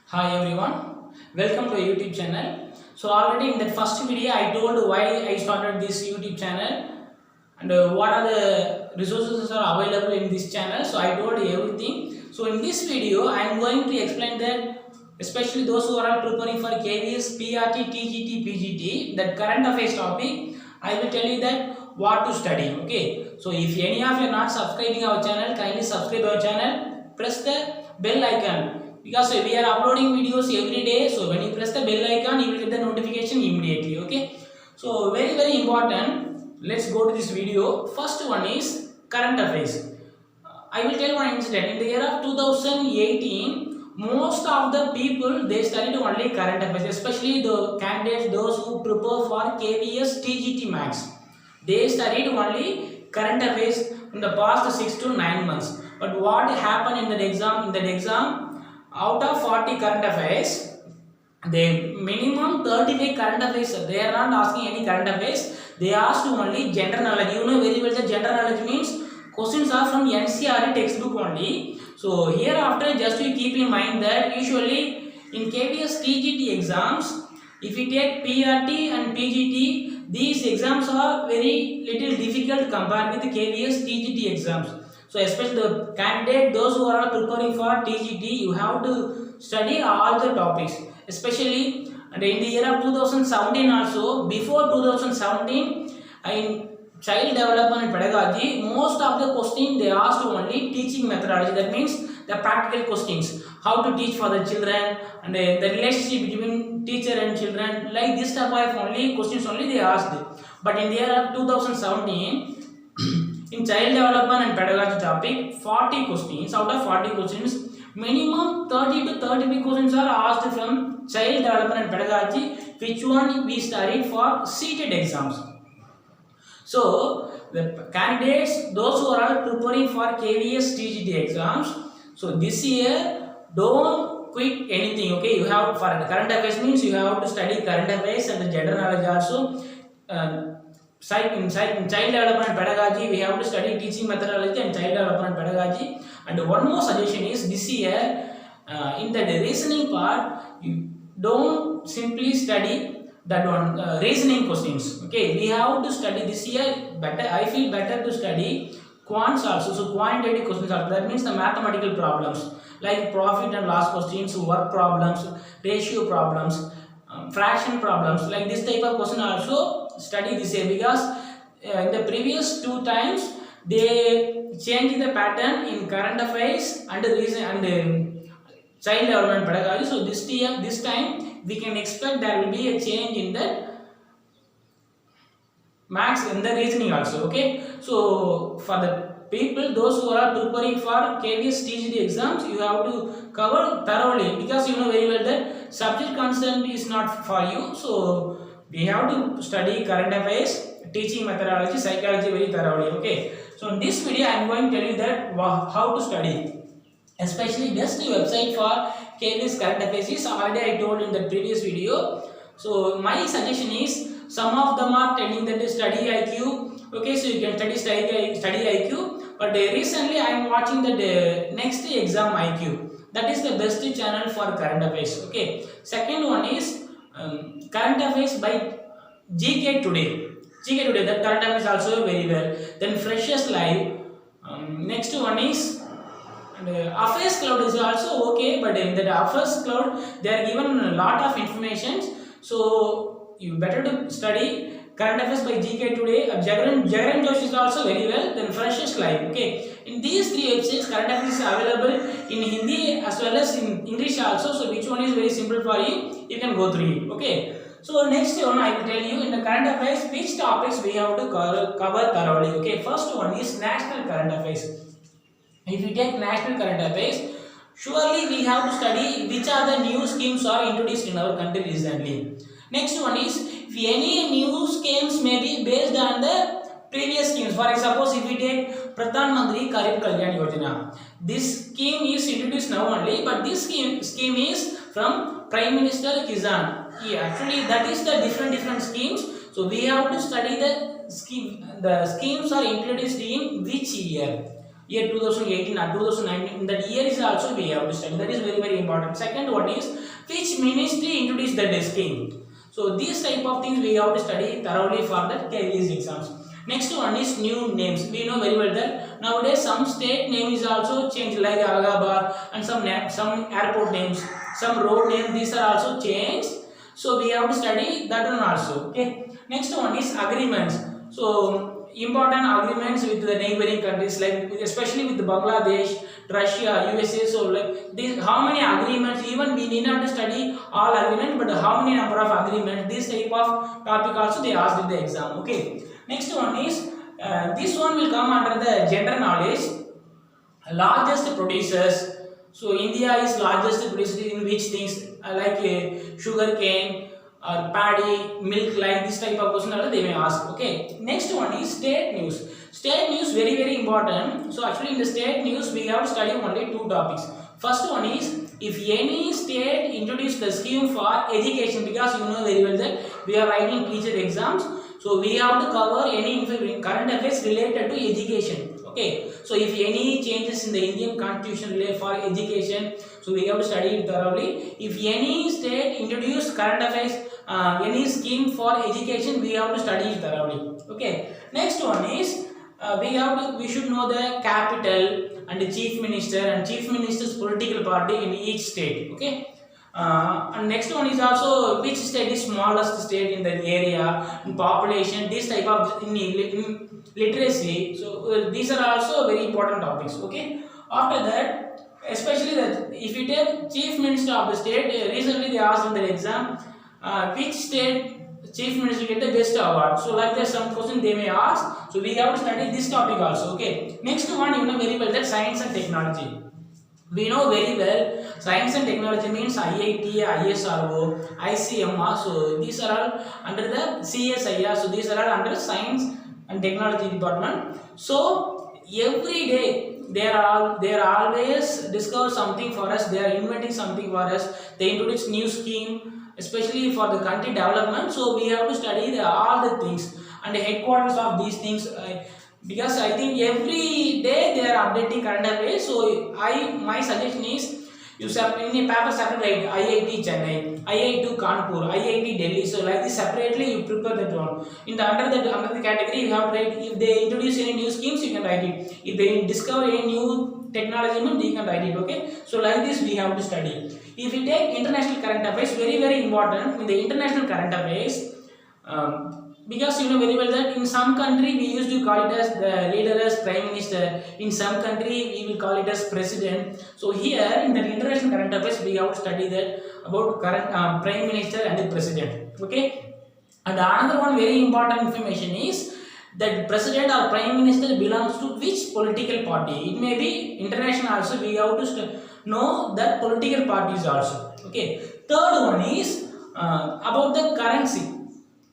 Hi everyone, welcome to a YouTube channel. So already in the first video I told why I started this YouTube channel and what are the resources are available in this channel. So I told everything. So in this video I am going to explain that especially those who are preparing for KVS PRT, TGT, PGT, that current affairs topic, I will tell you that what to study. Okay. So if any of you are not subscribing our channel, kindly subscribe our channel, press the bell icon because we are uploading videos every day. So when you press the bell icon you will get the notification immediately. Okay, so very important. Let's go to this video. First one is current affairs. I will tell one incident. In the year of 2018, most of the people they studied only current affairs, especially the candidates those who prepare for KVS TGT Max. They studied only current affairs in the past 6 to 9 months. But what happened in that exam? In that exam, out of 40 current affairs, they minimum 35 current affairs. They are not asking any current affairs. They asked only general knowledge. You know very well that general knowledge means questions are from NCERT textbook only. So hereafter, just to keep in mind that usually in KVS TGT exams, if you take PRT and PGT, these exams are very little difficult compared with KVS TGT exams. So especially the candidate, those who are preparing for TGT, you have to study all the topics. Especially and in the year of 2017 also, before 2017, in child development and pedagogy, most of the questions they asked only teaching methodology. That means the practical questions, how to teach for the children and the relationship between teacher and children. Like this type of only questions only they asked. But in the year of 2017, in child development and pedagogy topic, 40 questions. Out of 40 questions, minimum 30 to 35 questions are asked from child development and pedagogy, which one we studied for CTET exams. So the candidates, those who are preparing for KVS TGT exams, so this year don't quit anything. Okay, you have for current affairs means you have to study current affairs and the general knowledge also. In child development and pedagogy, we have to study teaching methodology and child development and pedagogy. And one more suggestion is this year, in the reasoning part, you don't simply study that one reasoning questions. Okay, we have to study this year better. I feel better to study quants also. So quantitative questions also. That means the mathematical problems like profit and loss questions, work problems, ratio problems, fraction problems. Like this type of question also study this year because in the previous two times they changed the pattern in current affairs and reason and child development pedagogy. So this time we can expect there will be a change in the max in the reasoning also. Okay, so for the people those who are preparing for KVS TGT exams, you have to cover thoroughly because you know very well that subject content is not for you. So we have to study current affairs, teaching methodology, psychology very thoroughly. Okay, so in this video I am going to tell you that how to study, especially best website for KVS current affairs is already I told in the previous video. So my suggestion is, some of them are telling that study IQ. Okay, so you can study IQ, but recently I am watching the next exam IQ. That is the best channel for current affairs. Okay, second one is current affairs by GK Today. GK Today, that current affairs also very well. Then Freshers Live. Next one is Affairs Cloud is also okay, but in the Affairs Cloud they are given a lot of information. So you better to study current affairs by GK Today. Jagaran Josh is also very well. Then Freshers Live. Okay, in these three websites, current affairs is available in Hindi as well as in English also. So which one is very simple for you? You can go through it. Okay. So next one I will tell you in the current affairs which topics we have to cover thoroughly. Okay. First one is national current affairs. If you take national current affairs, surely we have to study which are the new schemes are introduced in our country recently. Next one is if any new schemes may be based on the previous schemes. For example, if we take Pradhan Mantri Garib Kalyan Yojana, this scheme is introduced now only, but this scheme is from Prime Minister Kisan. Yeah, actually that is the different schemes. So we have to study the scheme. The schemes are introduced in which year. year 2018 or 2019, in that year is also we have to study. That is very important. Second one is which ministry introduced the scheme. So these type of things we have to study thoroughly for the KVS exams. Next one is new names. We know very well that nowadays some state name is also changed, like Allahabad, and some airport names, some road names, these are also changed. So we have to study that one also. Okay. Next one is agreements. So important agreements with the neighboring countries, like especially with Bangladesh, Russia, USA. So like this, how many agreements? Even we need not to study all agreements, but how many number of agreements? This type of topic also they asked in the exam. Okay. Next one is this one will come under the general knowledge. Largest producers. So India is largest producer in which things like sugar cane or paddy, milk, like this type of question they may ask. Okay. Next one is state news. State news very important. So actually in the state news we have to study only two topics. First one is if any state introduce the scheme for education, because you know very well that we are writing teacher exams. So we have to cover any current affairs related to education. Okay. So if any changes in the Indian constitution related for education, so we have to study it thoroughly. If any state introduce current affairs, any scheme for education, we have to study it thoroughly. Okay. Next one is we should know the capital and the chief minister and chief minister's political party in each state. Okay. And next one is also which state is smallest state in the area, in population, this type of in literacy. So these are also very important topics. Okay. After that, especially that if you take chief minister of the state, recently they asked in the exam which state chief minister get the best award. So like that some question they may ask. So we have to study this topic also. Okay. Next one, you know very well that science and technology. We know very well science and technology means IIT, ISRO, ICMR. So these are all under the CSIR. So these are all under science and technology department. So every day they are always discover something for us. They are inventing something for us. They introduce new scheme, especially for the country development. So we have to study all the things and the headquarters of these things. Because I think every day they are updating current affairs. So my suggestion is you in a paper separate IIT Chennai, IIT Kanpur, IIT Delhi. So like this separately you prepare that one. In the under the category you have to write if they introduce any new schemes you can write it. If they discover any new technology you can write it. Okay. So like this we have to study. If you take international current affairs, very important in the international current affairs. Because you know very well that in some country we used to call it as the leader as prime minister. In some country we will call it as president. So here in the international current affairs we have to study that about current prime minister and the president. Okay. And another one very important information is that president or prime minister belongs to which political party. It may be international also. We have to know that political parties also. Okay. Third one is about the currency.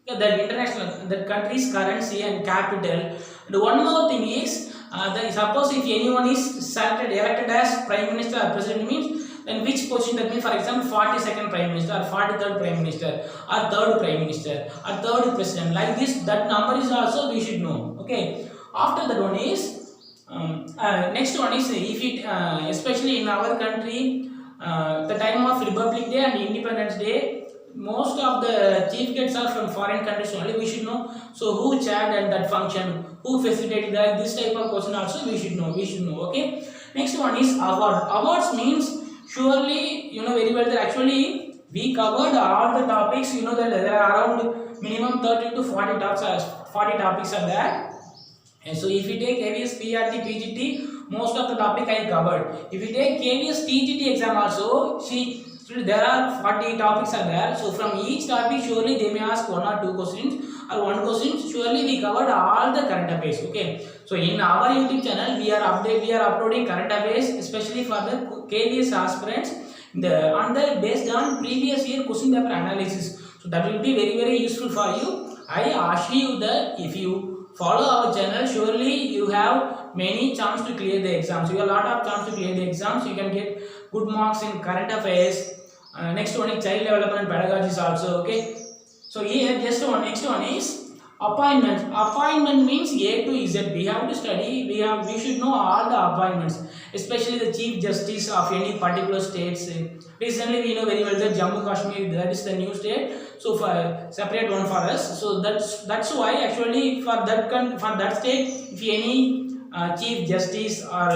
That international, that country's currency and capital. And one more thing is that suppose if anyone is elected as prime minister or president means, then which position, that means for example 42nd prime minister or 43rd prime minister or 3rd prime minister or 3rd president, like this, that number is also we should know. Okay. After that one is next one is if it especially in our country the time of Republic Day and Independence Day, most of the chief guests are from foreign countries only. We should know. So who chaired and that function, who facilitated that, this type of question also we should know. Okay. Next one is award. Awards means surely you know very well that actually we covered all the topics. You know that there are around minimum 30 to 40 topics are there. And so if you take KVS PGT, most of the topic I covered. If you take KVS TGT exam also, there are 40 topics are there. So from each topic surely they may ask one or two questions or one question. Surely we covered all the current affairs. Okay. So in our YouTube channel we are uploading current affairs especially for the KVS aspirants based on previous year question paper analysis. So that will be very useful for you. I assure you that if you follow our channel, surely you have many chance to clear the exams. You have a lot of chance to clear the exams. You can get good marks in current affairs. Next one is child development pedagogy also. Okay. So here next one is Appointments. Appointment means A to Z. We have to study. We should know all the appointments, especially the Chief Justice of any particular states. Recently, we know very well that Jammu Kashmir, that is the new state. So for separate one for us. So that's why actually for that state, if any Chief Justice or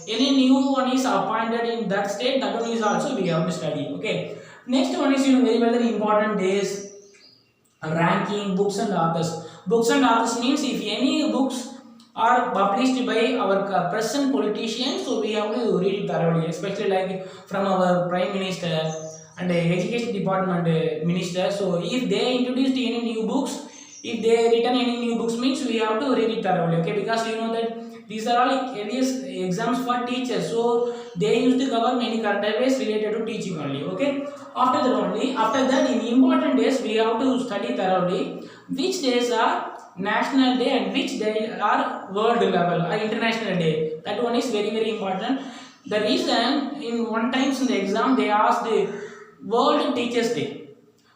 any new one is appointed in that state, that one is also we have to study. Okay. Next one is very well the important days. Ranking, books and authors. Books and authors means if any books are published by our present politicians, so we have to read it thoroughly, especially like from our Prime Minister and Education Department Minister. So if they introduced any new books, if they written any new books means we have to read it thoroughly, okay, because you know that these are all KVS exams for teachers, so they used to cover many current affairs related to teaching only, okay. After that in important days we have to study thoroughly which days are national day and which day are world level or international day. That one is very important. The reason in one times in the exam they asked the world teachers day,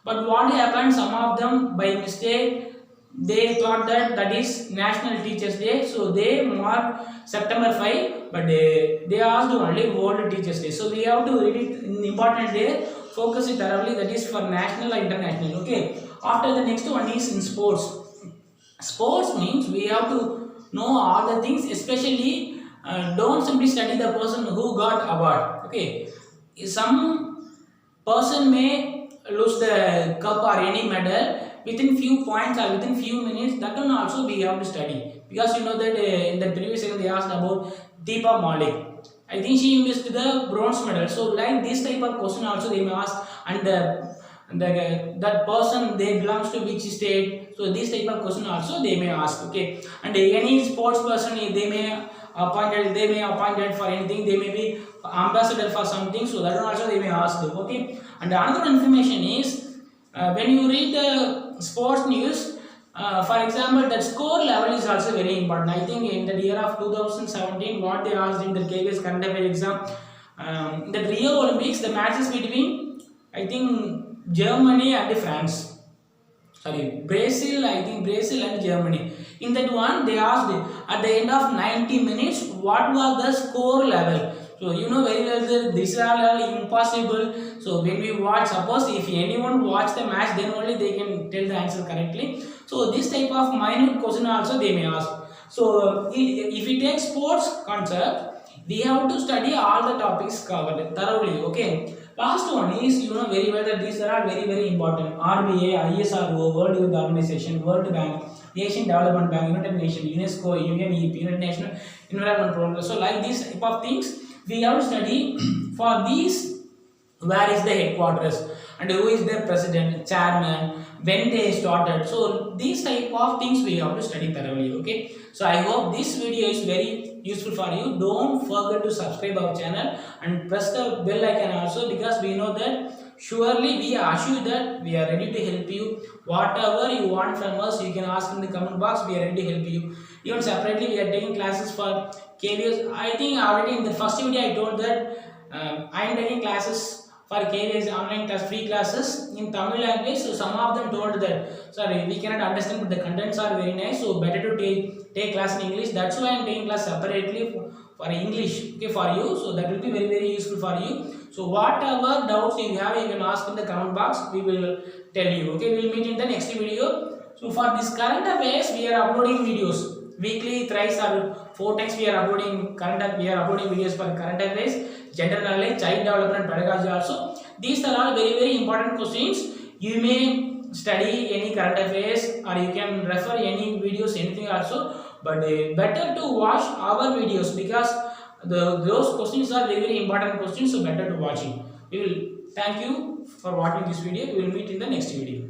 but what happened, some of them by mistake they thought that is national teachers day, so they marked September 5, but they asked only world teachers day. So we have to read it in important day, focus it thoroughly, that is for national or international, okay. After the next one is in sports. Sports means we have to know all the things, especially don't simply study the person who got award, okay. Some person may lose the cup or any medal within few points or within few minutes, that one also we have to study, because you know that in the previous second they asked about Deepa Malik. I think she missed the bronze medal. So like this type of question also they may ask, and that person they belongs to which state. So this type of question also they may ask, okay. And any sports person they may appointed for anything, they may be ambassador for something, so that one also they may ask, okay. And another information is when you read the sports news, for example, that score level is also very important. I think in the year of 2017, what they asked in the KVS current affairs exam, in the Rio Olympics, the matches between, I think, Germany and France. Sorry, Brazil, I think Brazil and Germany. In that one, they asked at the end of 90 minutes, what was the score level? So you know very well that these are all impossible. So when we watch, suppose if anyone watch the match, then only they can tell the answer correctly. So this type of minute question also they may ask. So if we take sports concept, we have to study all the topics covered thoroughly, okay. Last one is you know very well that these are very important. RBA, ISRO, World Youth Organization, World Bank, Asian Development Bank, United Nations, UNESCO, UNEP, United Nations Environment Program. So like these type of things we have to study. For these, where is the headquarters and who is their president, chairman, when they started. So these type of things we have to study thoroughly, okay. So I hope this video is very useful for you. Don't forget to subscribe our channel and press the bell icon also, because we know that surely we assure that we are ready to help you. Whatever you want from us, you can ask in the comment box. We are ready to help you. Even separately we are taking classes for KVS. I think already in the first video I told that I am taking classes for KVS online class, free classes in Tamil language. So some of them told that sorry, we cannot understand, but the contents are very nice, so better to take class in English. That's why I am taking class separately for English, okay, for you. So that will be very useful for you. So whatever doubts you have, you can ask in the comment box. We will tell you, okay. We will meet in the next video. So for this current affairs, we are uploading videos weekly, thrice or 4 times. We are uploading videos for current affairs, gender knowledge, child development, pedagogy also. These are all very important questions. You may study any current affairs or you can refer any videos, anything also, but better to watch our videos, because those questions are very important questions, so better to watch it. We will thank you for watching this video. We will meet in the next video.